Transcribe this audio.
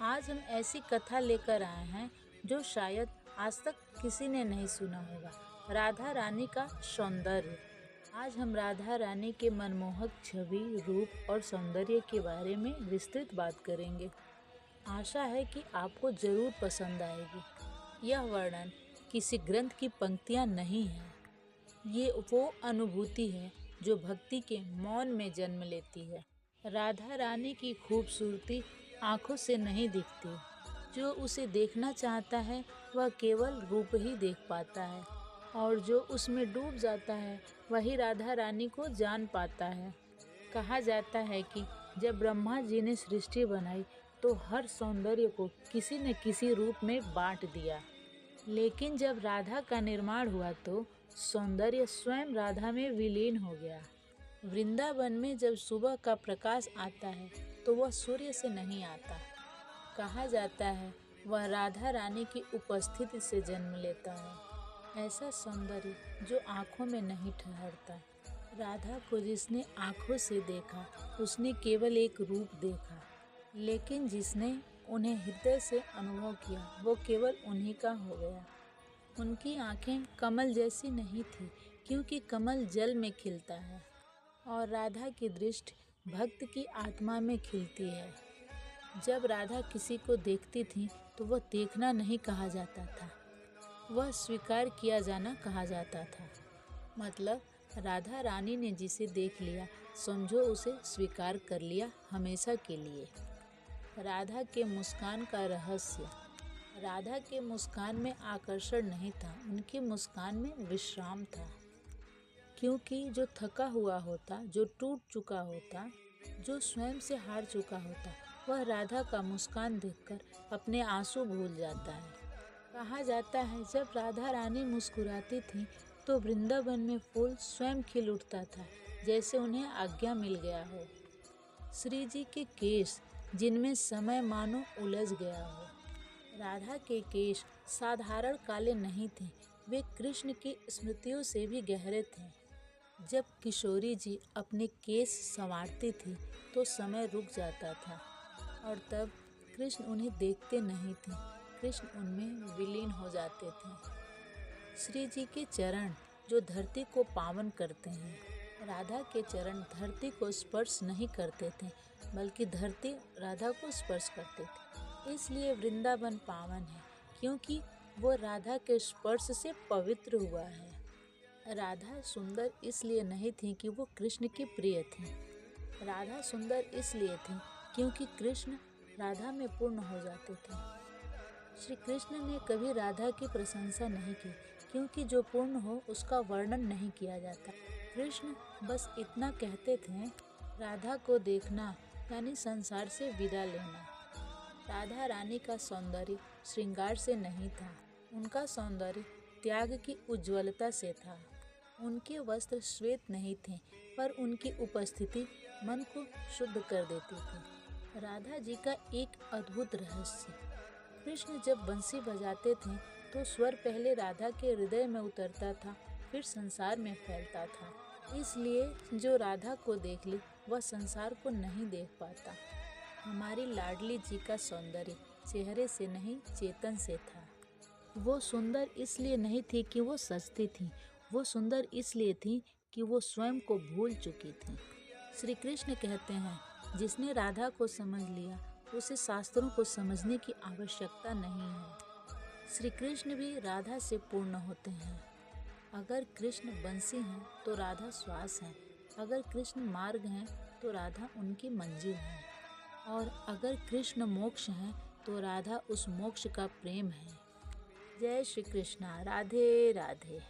आज हम ऐसी कथा लेकर आए हैं जो शायद आज तक किसी ने नहीं सुना होगा। राधा रानी का सौंदर्य। आज हम राधा रानी के मनमोहक छवि, रूप और सौंदर्य के बारे में विस्तृत बात करेंगे। आशा है कि आपको जरूर पसंद आएगी। यह वर्णन किसी ग्रंथ की पंक्तियां नहीं है। ये वो अनुभूति है जो भक्ति के मौन में जन्म लेती है। राधा रानी की खूबसूरती आंखों से नहीं दिखती। जो उसे देखना चाहता है वह केवल रूप ही देख पाता है, और जो उसमें डूब जाता है वही राधा रानी को जान पाता है। कहा जाता है कि जब ब्रह्मा जी ने सृष्टि बनाई तो हर सौंदर्य को किसी न किसी रूप में बांट दिया, लेकिन जब राधा का निर्माण हुआ तो सौंदर्य स्वयं राधा में विलीन हो गया। वृंदावन में जब सुबह का प्रकाश आता है तो वह सूर्य से नहीं आता। कहा जाता है वह राधा रानी की उपस्थिति से जन्म लेता है। ऐसा सौंदर्य जो आंखों में नहीं ठहरता। राधा को जिसने आंखों से देखा उसने केवल एक रूप देखा, लेकिन जिसने उन्हें हृदय से अनुभव किया वो केवल उन्हीं का हो गया। उनकी आंखें कमल जैसी नहीं थी, क्योंकि कमल जल में खिलता है और राधा की दृष्टि भक्त की आत्मा में खिलती है। जब राधा किसी को देखती थी तो वह देखना नहीं कहा जाता था, वह स्वीकार किया जाना कहा जाता था। मतलब राधा रानी ने जिसे देख लिया समझो उसे स्वीकार कर लिया हमेशा के लिए। राधा के मुस्कान का रहस्य। राधा के मुस्कान में आकर्षण नहीं था, उनकी मुस्कान में विश्राम था। क्योंकि जो थका हुआ होता, जो टूट चुका होता, जो स्वयं से हार चुका होता, वह राधा का मुस्कान देखकर अपने आंसू भूल जाता है। कहा जाता है जब राधा रानी मुस्कुराती थी तो वृंदावन में फूल स्वयं खिल उठता था, जैसे उन्हें आज्ञा मिल गया हो। श्री जी के केश जिनमें समय मानो उलझ गया हो। राधा के केश साधारण काले नहीं थे, वे कृष्ण की स्मृतियों से भी गहरे थे। जब किशोरी जी अपने केस संवारती थी तो समय रुक जाता था, और तब कृष्ण उन्हें देखते नहीं थे, कृष्ण उनमें विलीन हो जाते थे। श्री जी के चरण जो धरती को पावन करते हैं। राधा के चरण धरती को स्पर्श नहीं करते थे, बल्कि धरती राधा को स्पर्श करते थे। इसलिए वृंदावन पावन है, क्योंकि वो राधा के स्पर्श से पवित्र हुआ है। राधा सुंदर इसलिए नहीं थी कि वो कृष्ण की प्रिय थी। राधा सुंदर इसलिए थी क्योंकि कृष्ण राधा में पूर्ण हो जाते थे। श्री कृष्ण ने कभी राधा की प्रशंसा नहीं की, क्योंकि जो पूर्ण हो उसका वर्णन नहीं किया जाता। कृष्ण बस इतना कहते थे, राधा को देखना यानी संसार से विदा लेना। राधा रानी का सौंदर्य श्रृंगार से नहीं था, उनका सौंदर्य त्याग की उज्ज्वलता से था। उनके वस्त्र श्वेत नहीं थे, पर उनकी उपस्थिति मन को शुद्ध कर देती थी। राधा जी का एक अद्भुत रहस्य। कृष्ण जब बंसी बजाते थे तो स्वर पहले राधा के हृदय में उतरता था, फिर संसार में फैलता था। इसलिए जो राधा को देख ले वह संसार को नहीं देख पाता। हमारी लाडली जी का सौंदर्य चेहरे से नहीं चेतन से था। वो सुंदर इसलिए नहीं थी कि वो सजती थी, वो सुंदर इसलिए थी कि वो स्वयं को भूल चुकी थी। श्री कृष्ण कहते हैं जिसने राधा को समझ लिया उसे शास्त्रों को समझने की आवश्यकता नहीं है। श्री कृष्ण भी राधा से पूर्ण होते हैं। अगर कृष्ण बंसी हैं तो राधा श्वास है, अगर कृष्ण मार्ग हैं तो राधा उनकी मंजिल है, और अगर कृष्ण मोक्ष हैं तो राधा उस मोक्ष का प्रेम है। जय श्री कृष्णा। राधे राधे।